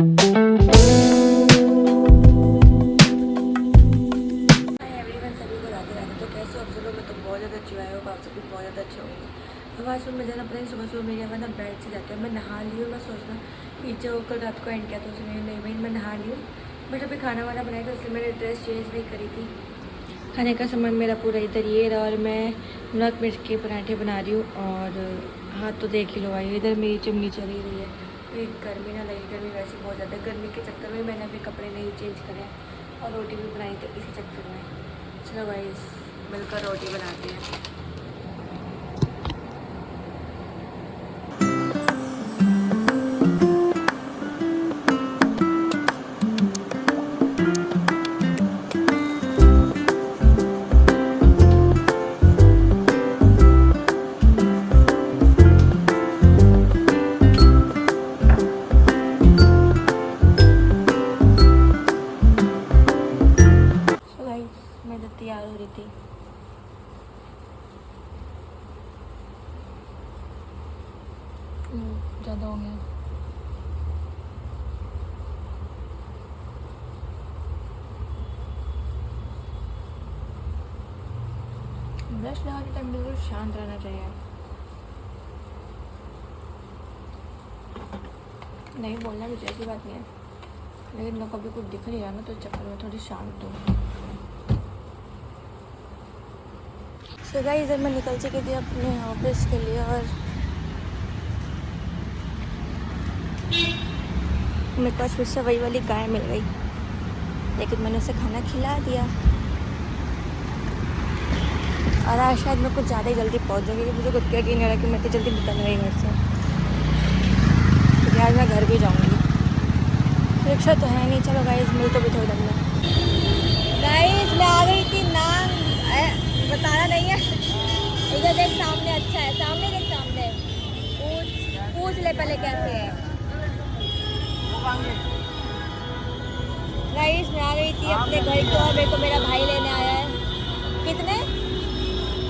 सुबह मैं जाना पता सुबह सुबह मेरे मतलब बेड से जाते हैं। मैं नहा ली हूँ। मैं सोचना पीछे कल रात को एंड किया था उसमें नहीं भाई मैं नहा ली हूँ। बट अभी खाना वाना बनाया था इसलिए मैंने ड्रेस चेंज नहीं करी थी। खाने का सामान मेरा पूरा इधर ये रहा और मैं नमक मिर्च के पराठे बना रही हूँ। और हाथ तो देख ही लो भाई इधर मेरी चिमनी चली रही है। एक गर्मी ना लगी, गर्मी वैसे बहुत ज़्यादा है। गर्मी के चक्कर में मैंने अभी कपड़े नहीं चेंज करे और रोटी भी बनाई थी इसी चक्कर में। चलो भाई मिलकर रोटी बनाते हैं। तैयार हो रही थी। ज़्यादा हो गया। ब्रश लगाते टाइम बिल्कुल शांत रहना चाहिए। नहीं बोलना भी ऐसी बात नहीं है, लेकिन मैं कभी कुछ दिख नहीं रहा ना तो चक्कर में थोड़ी शांत हूँ। तो गाइस इधर मैं निकल चुकी थी अपने ऑफिस के लिए और मेरे पास फिर से वही वाली गाय मिल गई, लेकिन मैंने उसे खाना खिला दिया। और आज शायद मैं कुछ ज़्यादा ही जल्दी पहुंच जाऊँगी क्योंकि मुझे कुछ क्या नहीं रहा कि मैं इतनी जल्दी निकल गई घर से। तो आज मैं घर भी जाऊँगी। रिक्शा तो है नहीं। चलो गाइस मिल तो भी थोड़ी देर में। गाइस मैं आ गई थी नाम बताना नहीं है। इधर देख सामने अच्छा है, सामने देख सामने। पूछ ले पहले कैसे है। गाइस मैं आ गई थी अपने घर को और मेरे को मेरा भाई लेने आया है। कितने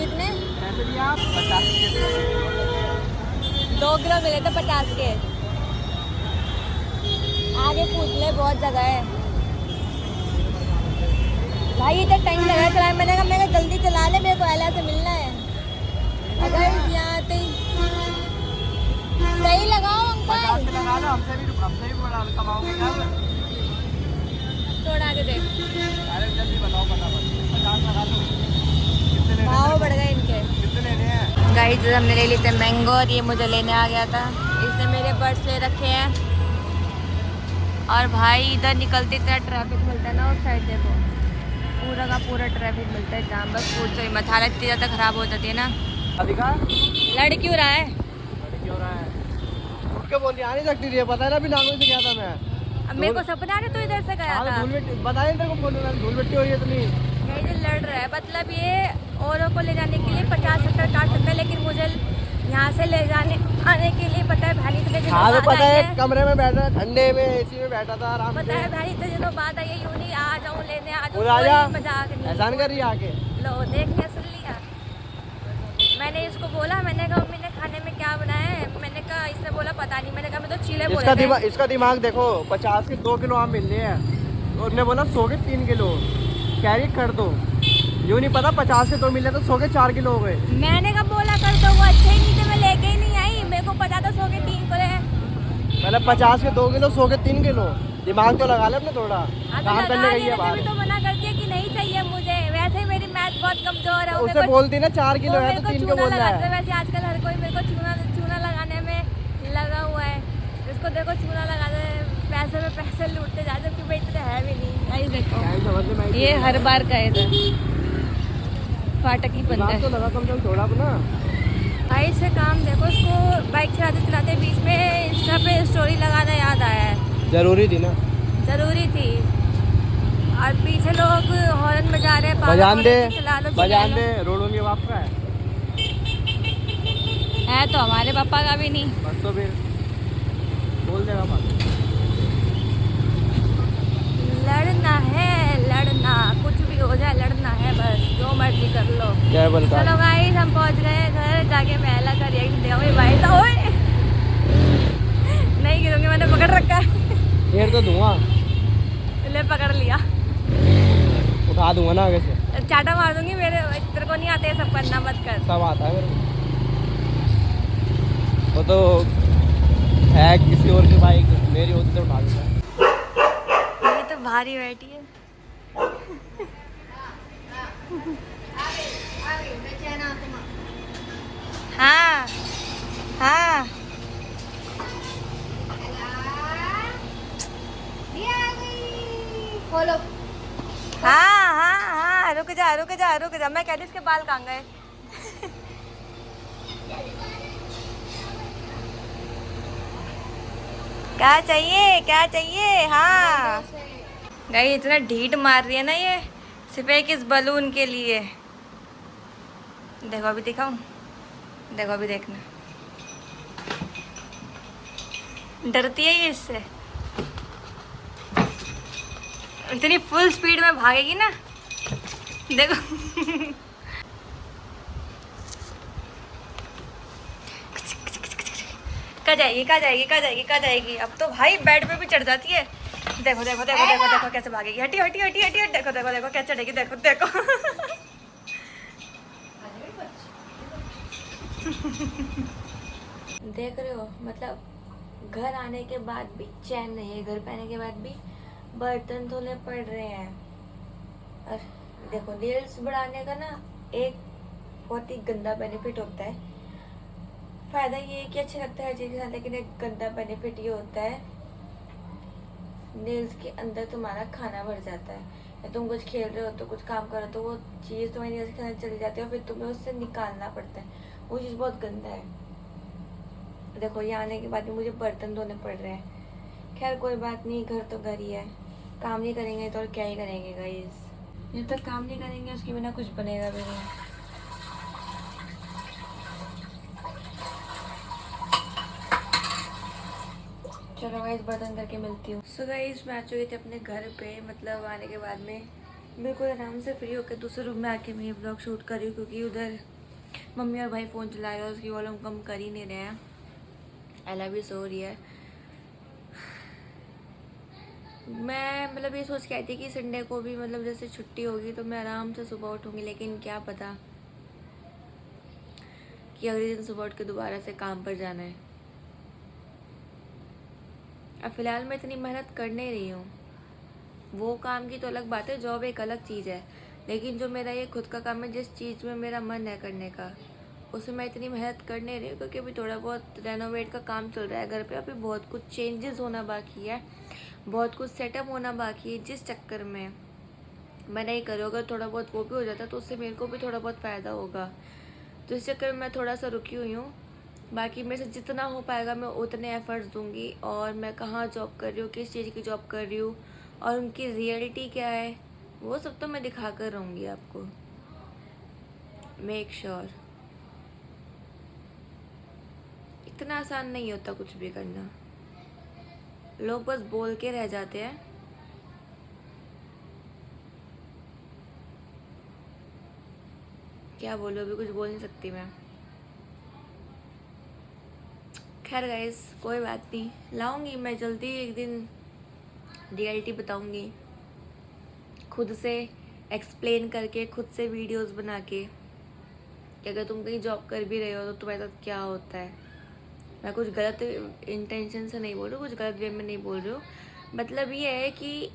कितने पैसे दिए आप? 50 के। 2 किलो मिले थे 50 के। आगे पूछ ले, बहुत जगह है भाई। इधर टाइम लगा चला। मैंने कहा मैं जल्दी चला ले, मेरे को एला से मिलना है। अगर यहाँ आते ही सही लगाओ अंकल। लगा लो, हमसे भी कमाओगे क्या? थोड़ा आगे देख। अरे जल्दी बताओ फटाफट। 50 लगा लो। भाव बढ़ गए इनके। कितने लेने हैं? गाइस हमने ले लिए थे मैंगो और ये मुझे लेने आ गया था। इसने मेरे बर्ड्स ले रखे हैं। और भाई इधर निकलते इतना ट्रैफिक मिलता है ना उस साइड देखो, पूरा का पूरा ट्रैफिक मिलता है जाम। बस पूछ तो मत, हालत इतनी ज़्यादा ख़राब हो जाती है ना। लड़ क्यों रहा है? उठ के बोल आ नहीं सकती थी, पता है ना अभी नागों से गया था मैं। अब मेरे को सपना है तो इधर से गया था। बताया तेरे को फोन में धूल मिट्टी हो रही है इतनी। ये जो लड़ रहा है मतलब ये औरों को ले जाने के लिए 50 70 काट सकता है, लेकिन मुझे यहाँ से ले जाने आने के लिए पता है भाई इतने दिनों बाद पता है कमरे में बैठा ठंडे में एसी में बैठा था आराम से। पता है भाई इतने दिनों बाद आई यूं नहीं आ जाऊँ लेने आ जाऊँ, मजाक नहीं। एहसान कर रही है आके। लो देख लिया सुन लिया। मैंने इसको बोला, मैंने कहा मम्मी ने खाने में क्या बनाया है? मैंने कहा, इसने बोला पता नहीं। मैंने कहा मैं तो चीले बोला। इसका दिमाग देखो, 50 के 2 किलो आम मिल रहे हैं और उसने बोला 100 के 3 किलो कैरी कर दो। यूँ नहीं पता 50 के 2 मिले तो 100 के 4 किलो हो गए। मैंने कहा बोला कर दो, वो अच्छे ही नहीं थे, मैं लेके ही नहीं आई। मेरे को पता था 100 के 3 किलो है। मतलब 50 के 2 किलो 100 के 3 किलो। दिमाग तो लगा ले अपने थोड़ा। काम करने गई है बाहर। तो मना कर दिया कि नहीं चाहिए मुझे। वैसे ही मेरी मैथ बहुत कमजोर है। उससे बोलती ना 4 किलो है तो 3 क्यों बोल रहा है? वैसे आजकल हर कोई मेरे को चूना लगाने में लगा हुआ है। इसको देखो चूना लगाने पैसे में पैसे लूटते जा, जबकि भाई इतने है भी नहीं। आई देखो ये हर बार का इधर फाटक ही बंद है। तो लगा कम से कम थोड़ा अपना भाई से काम देखो। इसको बाइक चलाते चलाते बीच में इंस्टा पे स्टोरी लगाना याद आया है। जरूरी थी ना? जरूरी थी। और पीछे लोग हॉर्न बजा रहे हैं। बजान दे रोड ओनली बाप का है तो हमारे पापा का भी नहीं। बस तो फिर बोल देगा बात। लड़ना है लड़ना, कुछ भी हो जाए लड़ना है बस, जो मर्जी कर लो। चलो गाइस हम पहुंच गए घर। जाके मैं एला का रिएक्शन दिया भाई साहब। नहीं गिरूंगी, मैंने पकड़ रखा है। फिर तो दूंगा, ले पकड़ लिया, उठा दूंगा ना आगे से, चाटा मार दूंगी। मेरे तेरे को नहीं आते ये सब करना, मत कर। सब आता है मेरे को। वो तो है किसी और की बाइक, मेरी होती तो उठा देता। ये तो भारी बैठी है। हाँ हाँ खोलो। हाँ हाँ हाँ, रुक जा रुक जा रुक जा। मैं कह रही इसके बाल कहाँ गए? क्या चाहिए, क्या चाहिए? हाँ गई, इतना ढीठ मार रही है ना ये, सिर्फ एक इस बलून के लिए। देखो अभी दिखाऊं, देखो अभी देखना, डरती है ये इससे। इतनी फुल स्पीड में भागेगी ना, देखो। कहाँ जाएगी, कहाँ जाएगी, कहाँ जाएगी, कहाँ जाएगी? अब तो भाई बेड पे भी चढ़ जाती है। देखो देखो देखो देखो देखो कैसे भागेगी। हटी हटी हटी हटी, देखो देखो देखो कैसे चढ़ेगी, देखो देखो। देख रहे हो, मतलब घर आने के बाद भी चैन नहीं है, घर पे आने के बाद भी बर्तन धोने पड़ रहे हैं। और देखो नेल्स बढ़ाने का ना एक बहुत ही गंदा बेनिफिट होता है। फायदा ये है कि अच्छा लगता है हर चीज़ के साथ, लेकिन एक गंदा बेनिफिट ये होता है, नेल्स के अंदर तुम्हारा खाना भर जाता है। या तुम कुछ खेल रहे हो तो कुछ काम कर रहे हो तो वो चीज़ तुम्हारी नेल्स के अंदर चली जाती है और फिर तुम्हें उससे निकालना पड़ता है। वो चीज़ बहुत गंदा है। देखो ये आने के बाद भी मुझे बर्तन धोने पड़ रहे हैं। खैर कोई बात नहीं, घर तो घर ही है, काम नहीं करेंगे तो और क्या ही करेंगे गाइस। जब तक काम नहीं करेंगे उसके बिना कुछ बनेगा भी नहीं। चलो गाइस बर्तन करके मिलती हूँ। सो गाइस मैं आ चुकी थी अपने घर पे, मतलब आने के बाद में मेरे को आराम से फ्री होकर दूसरे रूम में आके मैं ये ब्लॉग शूट कर रही हूँ, क्योंकि उधर मम्मी और भाई फ़ोन चला रहे हैं, उसकी वॉल्यूम कम कर ही नहीं रहे हैं। एला भी सो रही है। मैं मतलब ये सोच के आई थी कि संडे को भी मतलब जैसे छुट्टी होगी तो मैं आराम से सुबह उठूँगी, लेकिन क्या पता कि अगले दिन सुबह उठ के दोबारा से काम पर जाना है। अब फ़िलहाल मैं इतनी मेहनत कर नहीं रही हूँ, वो काम की तो अलग बात है, जॉब एक अलग चीज़ है, लेकिन जो मेरा ये खुद का काम है, जिस चीज़ में मेरा मन है करने का, उसमें मैं इतनी मेहनत कर नहीं रही हूँ, क्योंकि अभी थोड़ा बहुत रेनोवेट का काम चल रहा है घर पे। अभी बहुत कुछ चेंजेस होना बाकी है, बहुत कुछ सेटअप होना बाकी है, जिस चक्कर में मैं नहीं करूँ। अगर थोड़ा बहुत वो भी हो जाता तो उससे मेरे को भी थोड़ा बहुत फ़ायदा होगा, तो इस चक्कर में मैं थोड़ा सा रुकी हुई हूँ। बाकी मेरे से जितना हो पाएगा मैं उतने एफर्ट्स दूंगी। और मैं कहाँ जॉब कर रही हूँ, किस चीज़ की जॉब कर रही हूँ और उनकी रियलिटी क्या है, वो सब तो मैं दिखा कर रहूँगी आपको, मेक श्योर। इतना आसान नहीं होता कुछ भी करना, लोग बस बोल के रह जाते हैं। क्या बोलो, अभी कुछ बोल नहीं सकती मैं। खैर गाइस कोई बात नहीं, लाऊंगी मैं जल्दी एक दिन रियलिटी बताऊंगी, खुद से एक्सप्लेन करके, खुद से वीडियोस बना के, कि अगर तुम कहीं जॉब कर भी रहे हो तो तुम्हारे साथ क्या होता है। मैं कुछ गलत इंटेंशन से नहीं बोल रही हूँ, कुछ गलत वे में नहीं बोल रही हूँ। मतलब ये है कि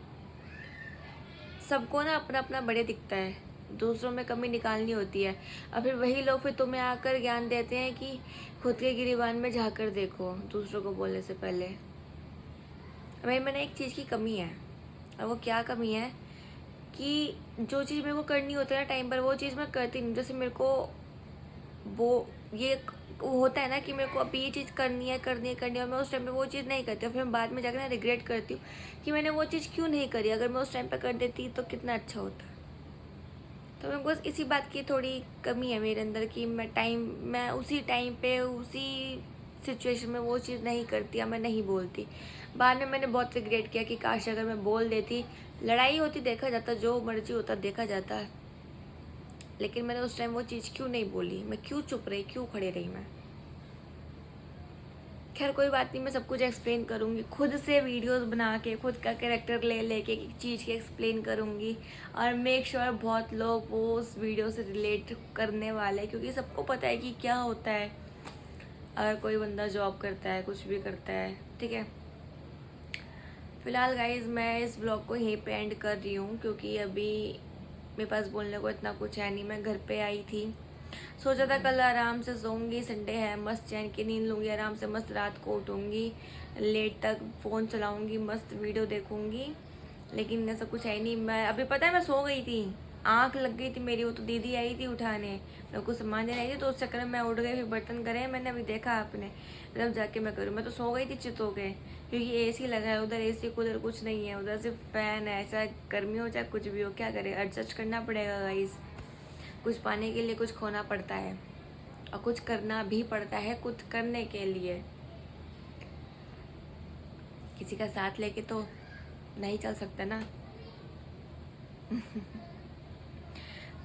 सबको ना अपना अपना बड़े दिखता है, दूसरों में कमी निकालनी होती है, और फिर वही लोग फिर तुम्हें आकर ज्ञान देते हैं कि खुद के गिरीबान में झाँकर देखो दूसरों को बोलने से पहले। भाई मैंने एक चीज़ की कमी है, और वो क्या कमी है कि जो चीज़ मेरे को करनी होती है ना टाइम पर, वो चीज़ मैं करती नहीं। जैसे मेरे को वो ये होता है ना कि मेरे को अभी ये चीज़ करनी है करनी है करनी है, और मैं उस टाइम पे वो चीज़ नहीं करती, और फिर बाद में जाकर ना रिग्रेट करती हूँ कि मैंने वो चीज़ क्यों नहीं करी। अगर मैं उस टाइम पे कर देती तो कितना अच्छा होता। तो मैं बस इसी बात की थोड़ी कमी है मेरे अंदर कि मैं उसी टाइम पे उसी सिचुएशन में वो चीज़ नहीं करती या मैं नहीं बोलती। बाद में मैंने बहुत रिग्रेट किया कि काश अगर मैं बोल देती, लड़ाई होती देखा जाता, जो मर्जी होता देखा जाता, लेकिन मैंने उस टाइम वो चीज़ क्यों नहीं बोली, मैं क्यों चुप रही, क्यों खड़ी रही मैं। खैर कोई बात नहीं, मैं सब कुछ एक्सप्लेन करूँगी, खुद से वीडियोस बना के खुद का कैरेक्टर ले लेके एक चीज़ की एक्सप्लेन करूँगी। और मेक श्योर बहुत लोग वो उस वीडियो से रिलेट करने वाले हैं, क्योंकि सबको पता है कि क्या होता है अगर कोई बंदा जॉब करता है, कुछ भी करता है, ठीक है। फिलहाल गाइज मैं इस ब्लॉग को यहीं पे एंड कर रही हूँ, क्योंकि अभी मेरे पास बोलने को इतना कुछ है नहीं। मैं घर पे आई थी, सोचा था कल आराम से सोऊंगी, संडे है, मस्त चैन की नींद लूँगी आराम से, मस्त रात को उठूँगी, लेट तक फ़ोन चलाऊँगी, मस्त वीडियो देखूँगी, लेकिन ऐसा कुछ है नहीं। मैं अभी पता है मैं सो गई थी, आँख लग गई थी मेरी, वो तो दीदी आई थी उठाने, मेरे को सामान देने आई थी, तो उस चक्कर में मैं उठ गई। फिर बर्तन करे मैंने, अभी देखा आपने, तब जाके मैं करूँ। मैं तो सो गई थी चित हो के, क्योंकि एसी लगा है उधर, एसी कूलर कुछ नहीं है उधर, सिर्फ फैन है, चाहे गर्मी हो चाहे कुछ भी हो, क्या करे, एडजस्ट करना पड़ेगा गाइस। कुछ पाने के लिए कुछ खोना पड़ता है, और कुछ करना भी पड़ता है कुछ करने के लिए। किसी का साथ लेके तो नहीं चल सकता ना।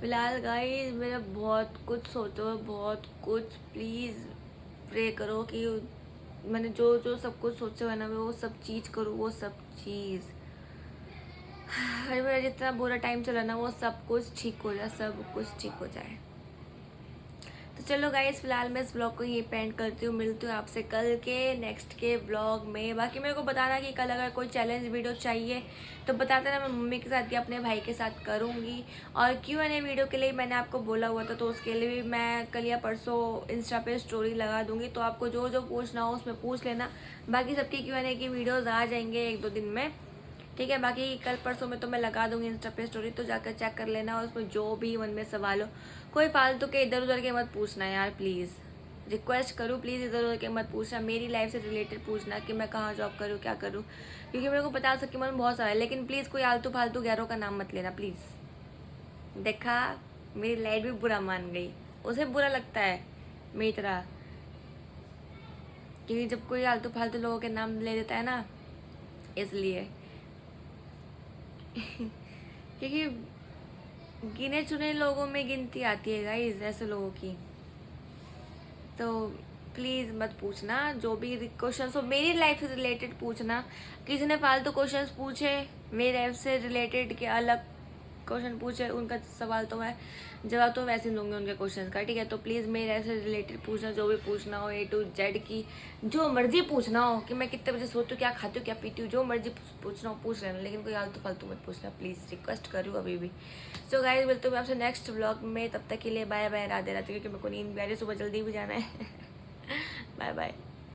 फिलहाल गाइस मेरा बहुत कुछ सोचो, बहुत कुछ, प्लीज़ प्रे करो कि मैंने जो जो सब कुछ सोचा है ना, मैं वो सब चीज़ करूँ, वो सब चीज़। अरे मेरा जितना बुरा टाइम चला ना, वो सब कुछ ठीक हो जाए, सब कुछ ठीक हो जाए। तो चलो गाइस, फिलहाल मैं इस ब्लॉग को यहीं पे एंड करती हूँ। मिलती हूँ आपसे कल के नेक्स्ट के ब्लॉग में। बाकी मेरे को बताना कि कल अगर कोई चैलेंज वीडियो चाहिए तो बताते ना, मैं मम्मी के साथ या अपने भाई के साथ करूँगी। और Q&A वीडियो के लिए मैंने आपको बोला हुआ था, तो उसके लिए भी मैं कल या परसों इंस्टा पे स्टोरी लगा दूँगी, तो आपको जो जो पूछना हो उसमें पूछ लेना। बाकी सबकी Q&A की वीडियोज़ आ जाएंगे 1-2 दिन में, ठीक है। बाकी कल परसों में तो मैं लगा दूंगी इंस्टा पे स्टोरी, तो जाकर चेक कर लेना। और उसमें जो भी मन में सवाल हो, कोई फालतू के इधर उधर के मत पूछना यार, प्लीज़ रिक्वेस्ट करूँ, प्लीज़ इधर उधर के मत पूछना, मेरी लाइफ से रिलेटेड पूछना कि मैं कहाँ जॉब करूँ, क्या करूँ, क्योंकि मेरे को पता सबके मन में बहुत सारा है। लेकिन प्लीज़ कोई आलतू फालतू गैरों का नाम मत लेना प्लीज़। देखा, मेरी लाइट भी बुरा मान गई, उसे बुरा लगता है मेरी तरह, क्योंकि जब कोई आलतू फालतू लोगों के नाम ले देता है ना, इसलिए। क्योंकि गिने चुने लोगों में गिनती आती है गाइस ऐसे लोगों की। तो प्लीज़ मत पूछना, जो भी क्वेश्चन हो मेरी लाइफ से रिलेटेड पूछना। किसी ने फालतू क्वेश्चंस पूछे मेरी लाइफ से रिलेटेड के, अलग क्वेश्चन पूछे, उनका सवाल तो मैं जवाब तो वैसे ही दूंगी उनके क्वेश्चन का, ठीक है। तो प्लीज़ मेरी लाइफ से रिलेटेड पूछना, जो भी पूछना हो, A to Z की जो मर्जी पूछना हो, कि मैं कितने बजे सोती हूँ, क्या खाती हूँ, क्या पीती हूँ, जो मर्जी पूछना हो पूछ लेना, लेकिन कोई आलतू फालतू मत पूछना प्लीज़, रिक्वेस्ट करूँ अभी भी। सो गाइस, मिलते हुए आपसे नेक्स्ट व्लॉग में, तब तक के लिए बाय बाय, राधे राधे, क्योंकि मेरे को नींद भी आ रही है, सुबह जल्दी भी जाना है। Bye bye.